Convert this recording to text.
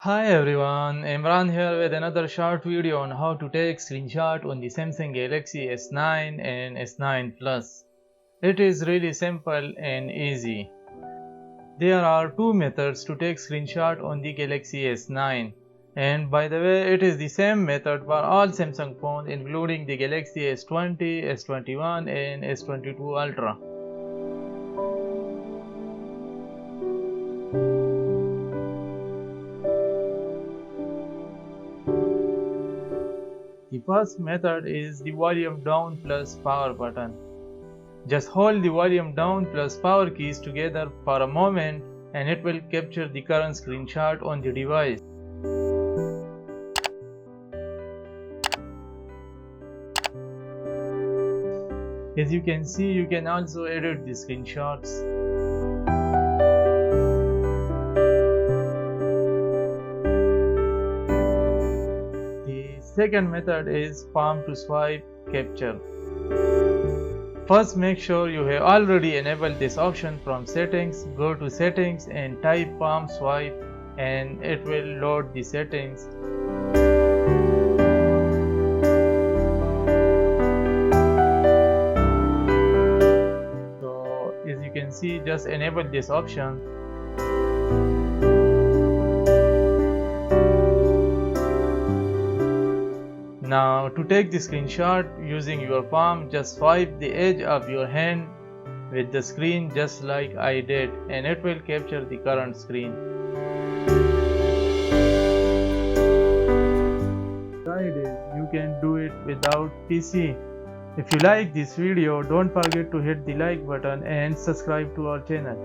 Hi everyone, Imran here with another short video on how to take screenshot on the Samsung Galaxy S9 and S9 Plus. It is really simple and easy. There are two methods to take screenshot on the Galaxy S9. And by the way, it is the same method for all Samsung phones including the Galaxy S20, S21 and S22 Ultra. The first method is the volume down plus power button. Just hold the volume down plus power keys together for a moment and it will capture the current screenshot on the device. As you can see, you can also edit the screenshots. The second method is palm to swipe capture. First, make sure you have already enabled this option from settings. Go to settings and type palm swipe and it will load the settings. So as you can see, just enable this option. Now to take the screenshot using your palm, just swipe the edge of your hand with the screen just like I did and it will capture the current screen. Tried it, you can do it without PC. If you like this video, don't forget to hit the like button and subscribe to our channel.